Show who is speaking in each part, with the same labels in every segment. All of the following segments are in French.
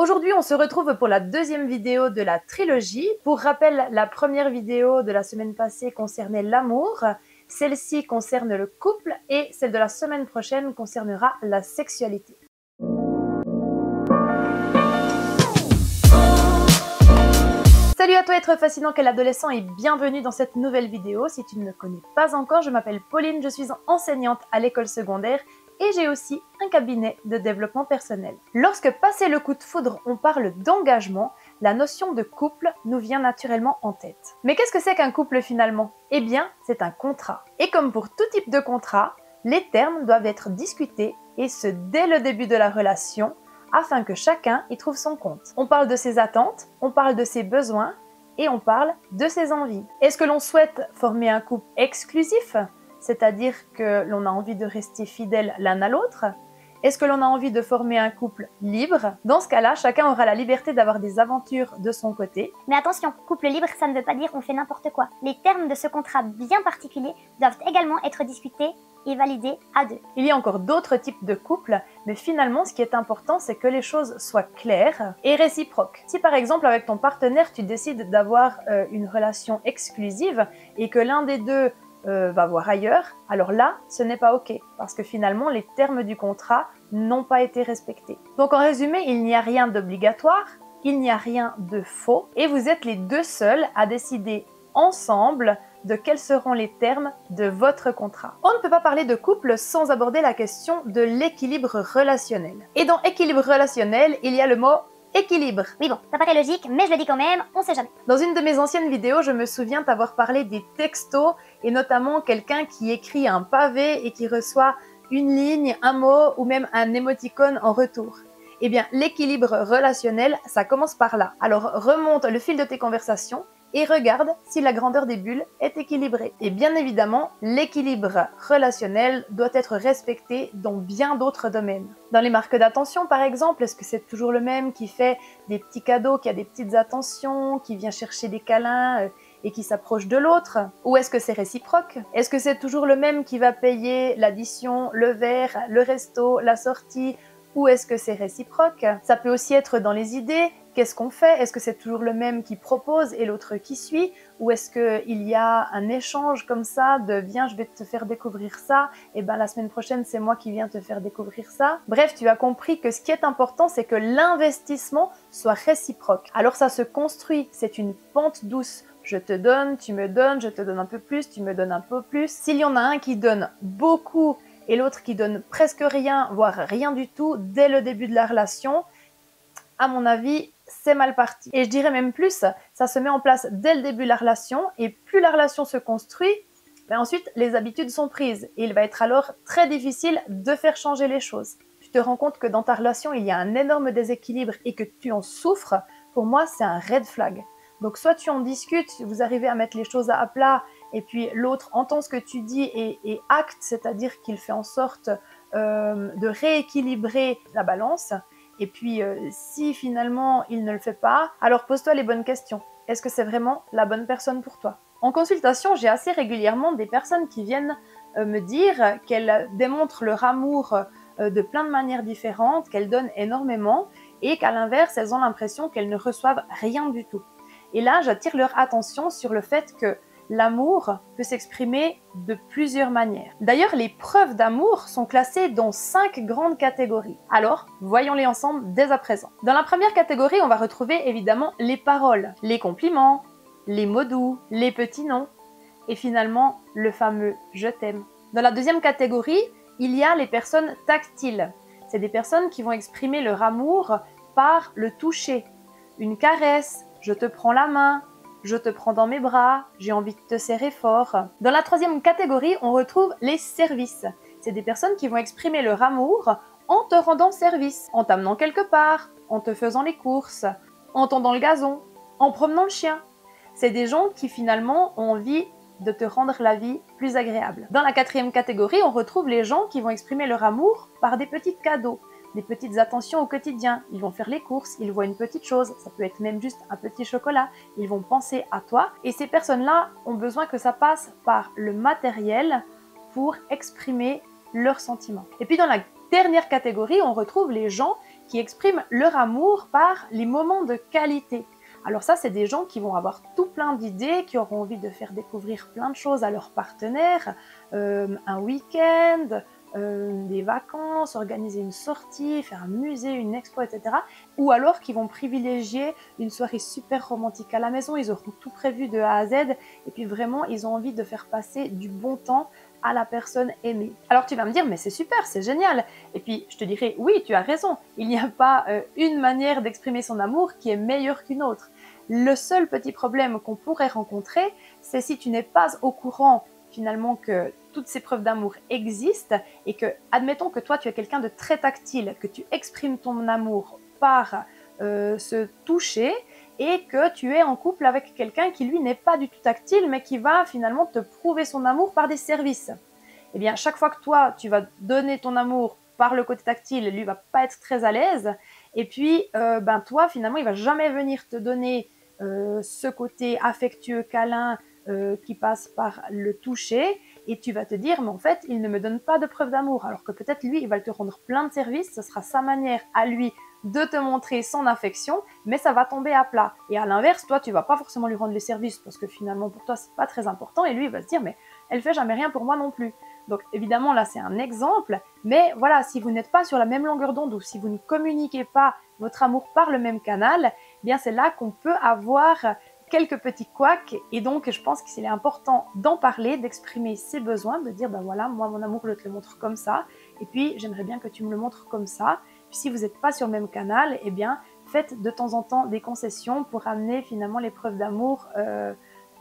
Speaker 1: Aujourd'hui, on se retrouve pour la deuxième vidéo de la trilogie. Pour rappel, la première vidéo de la semaine passée concernait l'amour, celle-ci concerne le couple et celle de la semaine prochaine concernera la sexualité. Salut à toi être fascinant quel adolescent et bienvenue dans cette nouvelle vidéo. Si tu ne me connais pas encore, je m'appelle Pauline, je suis enseignante à l'école secondaire et j'ai aussi un cabinet de développement personnel. Lorsque passé le coup de foudre, on parle d'engagement, la notion de couple nous vient naturellement en tête. Mais qu'est-ce que c'est qu'un couple finalement? Eh bien, c'est un contrat. Et comme pour tout type de contrat, les termes doivent être discutés et ce dès le début de la relation, afin que chacun y trouve son compte. On parle de ses attentes, on parle de ses besoins et on parle de ses envies. Est-ce que l'on souhaite former un couple exclusif, c'est-à-dire que l'on a envie de rester fidèles l'un à l'autre? Est-ce que l'on a envie de former un couple libre? Dans ce cas-là, chacun aura la liberté d'avoir des aventures de son côté.
Speaker 2: Mais attention, couple libre, ça ne veut pas dire on fait n'importe quoi. Les termes de ce contrat bien particulier doivent également être discutés et validés à deux.
Speaker 1: Il y a encore d'autres types de couples, mais finalement, ce qui est important, c'est que les choses soient claires et réciproques. Si par exemple, avec ton partenaire, tu décides d'avoir une relation exclusive et que l'un des deux va voir ailleurs, alors là, ce n'est pas OK, parce que finalement, les termes du contrat n'ont pas été respectés. Donc en résumé, il n'y a rien d'obligatoire, il n'y a rien de faux, et vous êtes les deux seuls à décider ensemble de quels seront les termes de votre contrat. On ne peut pas parler de couple sans aborder la question de l'équilibre relationnel. Et dans équilibre relationnel, il y a le mot équilibre.
Speaker 2: Oui bon, ça paraît logique, mais je le dis quand même, on sait jamais.
Speaker 1: Dans une de mes anciennes vidéos, je me souviens t'avoir parlé des textos et notamment quelqu'un qui écrit un pavé et qui reçoit une ligne, un mot ou même un émoticône en retour. Eh bien, l'équilibre relationnel, ça commence par là. Alors remonte le fil de tes conversations et regarde si la grandeur des bulles est équilibrée. Et bien évidemment, l'équilibre relationnel doit être respecté dans bien d'autres domaines. Dans les marques d'attention par exemple, est-ce que c'est toujours le même qui fait des petits cadeaux, qui a des petites attentions, qui vient chercher des câlins et qui s'approche de l'autre? Ou est-ce que c'est réciproque? Est-ce que c'est toujours le même qui va payer l'addition, le verre, le resto, la sortie? Ou est-ce que c'est réciproque? Ça peut aussi être dans les idées. Qu'est-ce qu'on fait? Est-ce que c'est toujours le même qui propose et l'autre qui suit? Ou est-ce qu'il y a un échange comme ça de « viens, je vais te faire découvrir ça, et ben la semaine prochaine, c'est moi qui viens te faire découvrir ça ». Bref, tu as compris que ce qui est important, c'est que l'investissement soit réciproque. Alors ça se construit, c'est une pente douce. Je te donne, tu me donnes, je te donne un peu plus, tu me donnes un peu plus. S'il y en a un qui donne beaucoup et l'autre qui donne presque rien, voire rien du tout, dès le début de la relation, à mon avis, c'est mal parti. Et je dirais même plus, ça se met en place dès le début de la relation, et plus la relation se construit, ben ensuite les habitudes sont prises. Et il va être alors très difficile de faire changer les choses. Tu te rends compte que dans ta relation, il y a un énorme déséquilibre et que tu en souffres, pour moi, c'est un red flag. Donc soit tu en discutes, vous arrivez à mettre les choses à plat, et puis l'autre entend ce que tu dis et acte, c'est-à-dire qu'il fait en sorte de rééquilibrer la balance. Et puis, si finalement il ne le fait pas, alors pose-toi les bonnes questions. Est-ce que c'est vraiment la bonne personne pour toi? En consultation, j'ai assez régulièrement des personnes qui viennent me dire qu'elles démontrent leur amour de plein de manières différentes, qu'elles donnent énormément et qu'à l'inverse, elles ont l'impression qu'elles ne reçoivent rien du tout. Et là, j'attire leur attention sur le fait que l'amour peut s'exprimer de plusieurs manières. D'ailleurs, les preuves d'amour sont classées dans 5 grandes catégories. Alors, voyons-les ensemble dès à présent. Dans la première catégorie, on va retrouver évidemment les paroles, les compliments, les mots doux, les petits noms et finalement le fameux « je t'aime ». Dans la deuxième catégorie, il y a les personnes tactiles. C'est des personnes qui vont exprimer leur amour par le toucher. Une caresse, je te prends la main, je te prends dans mes bras, j'ai envie de te serrer fort. Dans la troisième catégorie, on retrouve les services. C'est des personnes qui vont exprimer leur amour en te rendant service, en t'amenant quelque part, en te faisant les courses, en tondant le gazon, en promenant le chien. C'est des gens qui finalement ont envie de te rendre la vie plus agréable. Dans la quatrième catégorie, on retrouve les gens qui vont exprimer leur amour par des petits cadeaux, des petites attentions au quotidien. Ils vont faire les courses, ils voient une petite chose, ça peut être même juste un petit chocolat, ils vont penser à toi. Et ces personnes-là ont besoin que ça passe par le matériel pour exprimer leurs sentiments. Et puis dans la dernière catégorie, on retrouve les gens qui expriment leur amour par les moments de qualité. Alors ça, c'est des gens qui vont avoir tout plein d'idées, qui auront envie de faire découvrir plein de choses à leurs partenaires, un week-end, des vacances, organiser une sortie, faire un musée, une expo, etc. Ou alors qui vont privilégier une soirée super romantique à la maison, ils auront tout prévu de A à Z, et puis vraiment, ils ont envie de faire passer du bon temps à la personne aimée. Alors tu vas me dire, mais c'est super, c'est génial. Et puis je te dirai, oui, tu as raison, il n'y a pas une manière d'exprimer son amour qui est meilleure qu'une autre. Le seul petit problème qu'on pourrait rencontrer, c'est si tu n'es pas au courant finalement que toutes ces preuves d'amour existent et que, admettons que toi tu es quelqu'un de très tactile, que tu exprimes ton amour par se toucher et que tu es en couple avec quelqu'un qui lui n'est pas du tout tactile mais qui va finalement te prouver son amour par des services. Eh bien, chaque fois que toi tu vas donner ton amour par le côté tactile, lui va pas être très à l'aise et puis toi finalement il va jamais venir te donner ce côté affectueux, câlin qui passe par le toucher et tu vas te dire mais en fait il ne me donne pas de preuve d'amour alors que peut-être lui il va te rendre plein de services, ce sera sa manière à lui de te montrer son affection mais ça va tomber à plat et à l'inverse toi tu vas pas forcément lui rendre les services parce que finalement pour toi c'est pas très important et lui il va se dire mais elle fait jamais rien pour moi non plus. Donc évidemment là c'est un exemple mais voilà si vous n'êtes pas sur la même longueur d'onde ou si vous ne communiquez pas votre amour par le même canal, eh bien c'est là qu'on peut avoir quelques petits couacs et donc je pense qu'il est important d'en parler, d'exprimer ses besoins, de dire ben voilà, moi mon amour je te le montre comme ça et puis j'aimerais bien que tu me le montres comme ça. Puis si vous n'êtes pas sur le même canal, eh bien faites de temps en temps des concessions pour amener finalement les preuves d'amour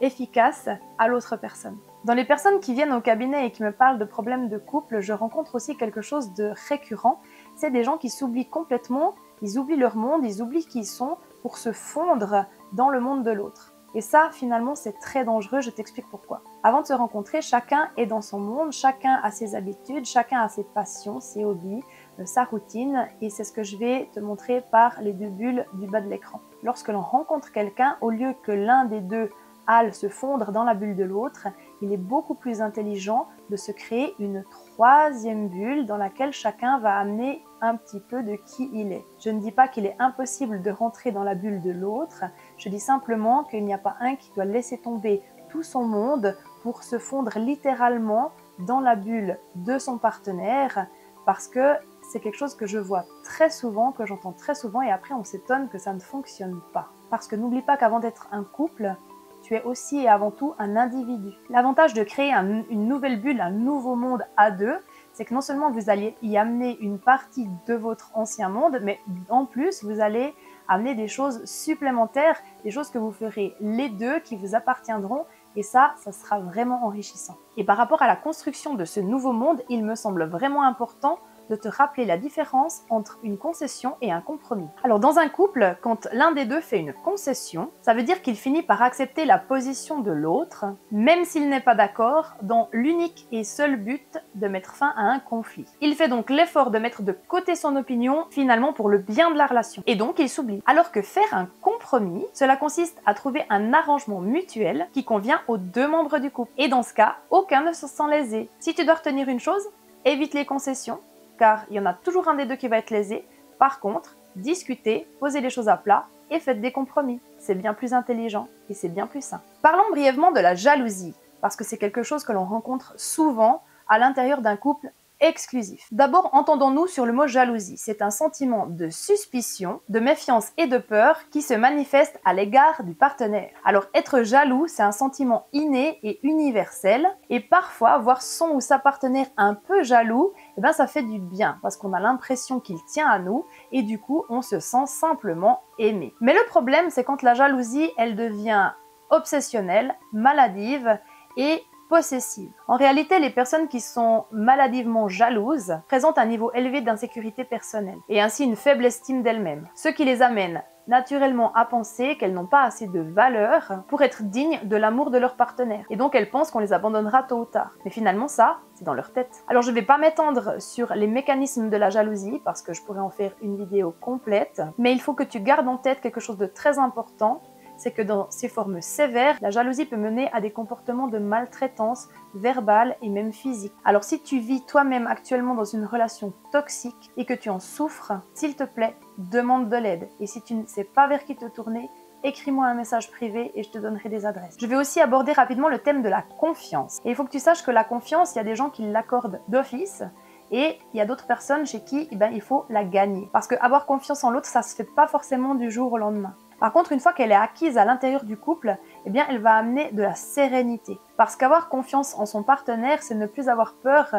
Speaker 1: efficaces à l'autre personne. Dans les personnes qui viennent au cabinet et qui me parlent de problèmes de couple, je rencontre aussi quelque chose de récurrent, c'est des gens qui s'oublient complètement, ils oublient leur monde, ils oublient qui ils sont pour se fondre dans le monde de l'autre. Et ça, finalement, c'est très dangereux, je t'explique pourquoi. Avant de se rencontrer, chacun est dans son monde, chacun a ses habitudes, chacun a ses passions, ses hobbies, sa routine, et c'est ce que je vais te montrer par les deux bulles du bas de l'écran. Lorsque l'on rencontre quelqu'un, au lieu que l'un des deux aille se fondre dans la bulle de l'autre, il est beaucoup plus intelligent de se créer une troisième bulle dans laquelle chacun va amener un petit peu de qui il est. Je ne dis pas qu'il est impossible de rentrer dans la bulle de l'autre, je dis simplement qu'il n'y a pas un qui doit laisser tomber tout son monde pour se fondre littéralement dans la bulle de son partenaire, parce que c'est quelque chose que je vois très souvent, que j'entends très souvent, et après on s'étonne que ça ne fonctionne pas. Parce que n'oublie pas qu'avant d'être un couple, tu es aussi et avant tout un individu. L'avantage de créer une nouvelle bulle, un nouveau monde à deux, c'est que non seulement vous allez y amener une partie de votre ancien monde, mais en plus vous allez amener des choses supplémentaires, des choses que vous ferez les deux, qui vous appartiendront, et ça sera vraiment enrichissant. Et par rapport à la construction de ce nouveau monde, il me semble vraiment important de te rappeler la différence entre une concession et un compromis. Alors dans un couple, quand l'un des deux fait une concession, ça veut dire qu'il finit par accepter la position de l'autre, même s'il n'est pas d'accord, dans l'unique et seul but de mettre fin à un conflit. Il fait donc l'effort de mettre de côté son opinion, finalement pour le bien de la relation, et donc il s'oublie. Alors que faire un compromis, cela consiste à trouver un arrangement mutuel qui convient aux deux membres du couple. Et dans ce cas, aucun ne se sent lésé. Si tu dois retenir une chose, évite les concessions, car il y en a toujours un des deux qui va être lésé. Par contre, discutez, posez les choses à plat et faites des compromis. C'est bien plus intelligent et c'est bien plus sain. Parlons brièvement de la jalousie, parce que c'est quelque chose que l'on rencontre souvent à l'intérieur d'un couple exclusif. D'abord, entendons-nous sur le mot jalousie. C'est un sentiment de suspicion, de méfiance et de peur qui se manifeste à l'égard du partenaire. Alors, être jaloux, c'est un sentiment inné et universel, et parfois, voir son ou sa partenaire un peu jaloux, eh ben, ça fait du bien, parce qu'on a l'impression qu'il tient à nous, et du coup, on se sent simplement aimé. Mais le problème, c'est quand la jalousie, elle devient obsessionnelle, maladive, et possessive. En réalité, les personnes qui sont maladivement jalouses présentent un niveau élevé d'insécurité personnelle et ainsi une faible estime d'elles-mêmes, ce qui les amène naturellement à penser qu'elles n'ont pas assez de valeur pour être dignes de l'amour de leur partenaire. Et donc elles pensent qu'on les abandonnera tôt ou tard. Mais finalement ça, c'est dans leur tête. Alors je ne vais pas m'étendre sur les mécanismes de la jalousie parce que je pourrais en faire une vidéo complète, mais il faut que tu gardes en tête quelque chose de très important, c'est que dans ses formes sévères, la jalousie peut mener à des comportements de maltraitance verbale et même physique. Alors si tu vis toi-même actuellement dans une relation toxique et que tu en souffres, s'il te plaît, demande de l'aide. Et si tu ne sais pas vers qui te tourner, écris-moi un message privé et je te donnerai des adresses. Je vais aussi aborder rapidement le thème de la confiance. Et il faut que tu saches que la confiance, il y a des gens qui l'accordent d'office et il y a d'autres personnes chez qui il faut la gagner. Parce que avoir confiance en l'autre, ça se fait pas forcément du jour au lendemain. Par contre, une fois qu'elle est acquise à l'intérieur du couple, elle va amener de la sérénité. Parce qu'avoir confiance en son partenaire, c'est ne plus avoir peur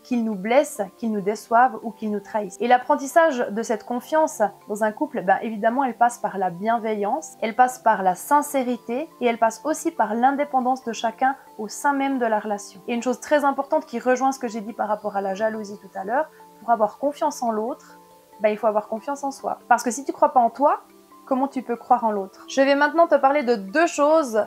Speaker 1: qu'il nous blesse, qu'il nous déçoive ou qu'il nous trahisse. Et l'apprentissage de cette confiance dans un couple, évidemment, elle passe par la bienveillance, elle passe par la sincérité et elle passe aussi par l'indépendance de chacun au sein même de la relation. Et une chose très importante qui rejoint ce que j'ai dit par rapport à la jalousie tout à l'heure, pour avoir confiance en l'autre, il faut avoir confiance en soi. Parce que si tu ne crois pas en toi, comment tu peux croire en l'autre? Je vais maintenant te parler de deux choses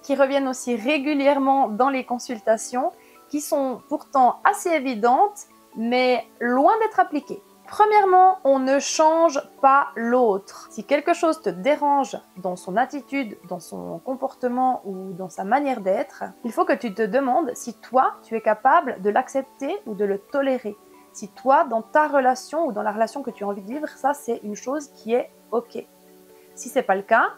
Speaker 1: qui reviennent aussi régulièrement dans les consultations, qui sont pourtant assez évidentes, mais loin d'être appliquées. Premièrement, on ne change pas l'autre. Si quelque chose te dérange dans son attitude, dans son comportement ou dans sa manière d'être, il faut que tu te demandes si toi, tu es capable de l'accepter ou de le tolérer. Si toi, dans ta relation ou dans la relation que tu as envie de vivre, ça c'est une chose qui est OK. Si c'est pas le cas,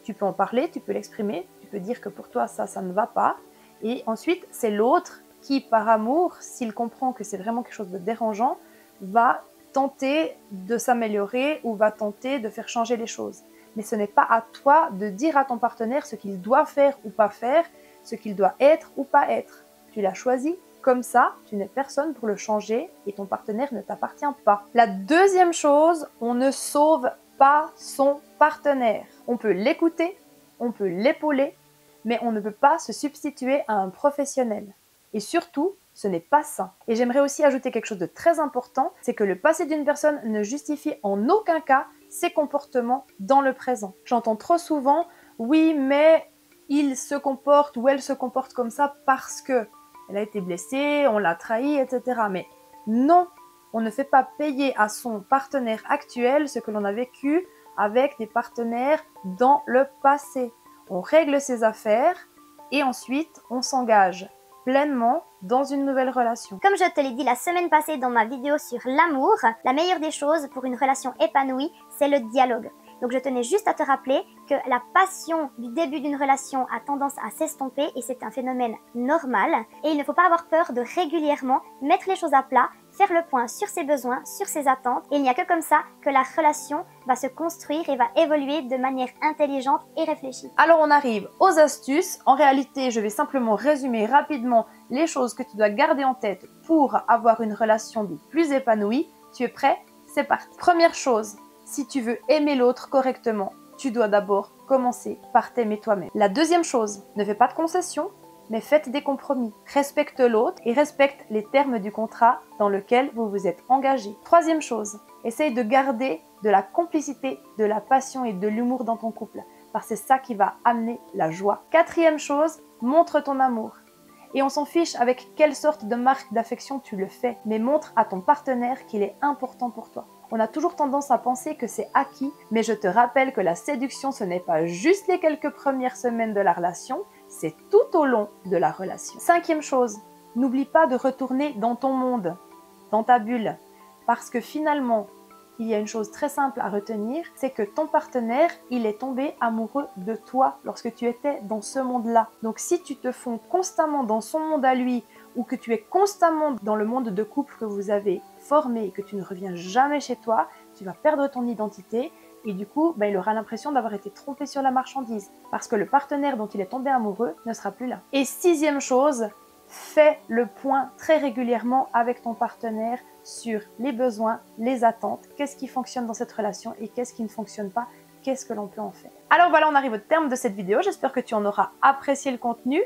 Speaker 1: tu peux en parler, tu peux l'exprimer, tu peux dire que pour toi ça ne va pas. Et ensuite, c'est l'autre qui, par amour, s'il comprend que c'est vraiment quelque chose de dérangeant, va tenter de s'améliorer ou va tenter de faire changer les choses. Mais ce n'est pas à toi de dire à ton partenaire ce qu'il doit faire ou pas faire, ce qu'il doit être ou pas être. Tu l'as choisi comme ça, tu n'es personne pour le changer et ton partenaire ne t'appartient pas. La deuxième chose, on ne sauve pas son partenaire. On peut l'écouter, on peut l'épauler, mais on ne peut pas se substituer à un professionnel. Et surtout, ce n'est pas sain. Et j'aimerais aussi ajouter quelque chose de très important, c'est que le passé d'une personne ne justifie en aucun cas ses comportements dans le présent. J'entends trop souvent, oui, mais il se comporte ou elle se comporte comme ça parce que elle a été blessée, on l'a trahi, etc. Mais non, on ne fait pas payer à son partenaire actuel ce que l'on a vécu avec des partenaires dans le passé. On règle ses affaires et ensuite on s'engage pleinement dans une nouvelle relation.
Speaker 2: Comme je te l'ai dit la semaine passée dans ma vidéo sur l'amour, la meilleure des choses pour une relation épanouie, c'est le dialogue. Donc je tenais juste à te rappeler que la passion du début d'une relation a tendance à s'estomper et c'est un phénomène normal. Et il ne faut pas avoir peur de régulièrement mettre les choses à plat, faire le point sur ses besoins, sur ses attentes. Et il n'y a que comme ça que la relation va se construire et va évoluer de manière intelligente et réfléchie.
Speaker 1: Alors on arrive aux astuces. En réalité, je vais simplement résumer rapidement les choses que tu dois garder en tête pour avoir une relation de plus épanouie. Tu es prêt? C'est parti. Première chose, si tu veux aimer l'autre correctement, tu dois d'abord commencer par t'aimer toi-même. La deuxième chose, ne fais pas de concessions, mais faites des compromis. Respecte l'autre et respecte les termes du contrat dans lequel vous vous êtes engagé. Troisième chose, essaye de garder de la complicité, de la passion et de l'humour dans ton couple, parce que c'est ça qui va amener la joie. Quatrième chose, montre ton amour. Et on s'en fiche avec quelle sorte de marque d'affection tu le fais, mais montre à ton partenaire qu'il est important pour toi. On a toujours tendance à penser que c'est acquis, mais je te rappelle que la séduction, ce n'est pas juste les quelques premières semaines de la relation, c'est tout au long de la relation. Cinquième chose, n'oublie pas de retourner dans ton monde, dans ta bulle, parce que finalement, il y a une chose très simple à retenir, c'est que ton partenaire, il est tombé amoureux de toi lorsque tu étais dans ce monde-là. Donc si tu te fonds constamment dans son monde à lui, ou que tu es constamment dans le monde de couple que vous avez formé et que tu ne reviens jamais chez toi, tu vas perdre ton identité et du coup, il aura l'impression d'avoir été trompé sur la marchandise parce que le partenaire dont il est tombé amoureux ne sera plus là. Et sixième chose, fais le point très régulièrement avec ton partenaire sur les besoins, les attentes, qu'est-ce qui fonctionne dans cette relation et qu'est-ce qui ne fonctionne pas, qu'est-ce que l'on peut en faire. Alors voilà, on arrive au terme de cette vidéo, j'espère que tu en auras apprécié le contenu.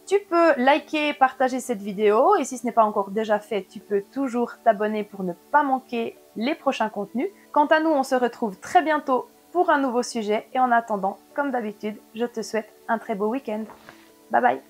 Speaker 1: Tu peux liker, partager cette vidéo et si ce n'est pas encore déjà fait, tu peux toujours t'abonner pour ne pas manquer les prochains contenus. Quant à nous, on se retrouve très bientôt pour un nouveau sujet et en attendant, comme d'habitude, je te souhaite un très beau week-end. Bye bye!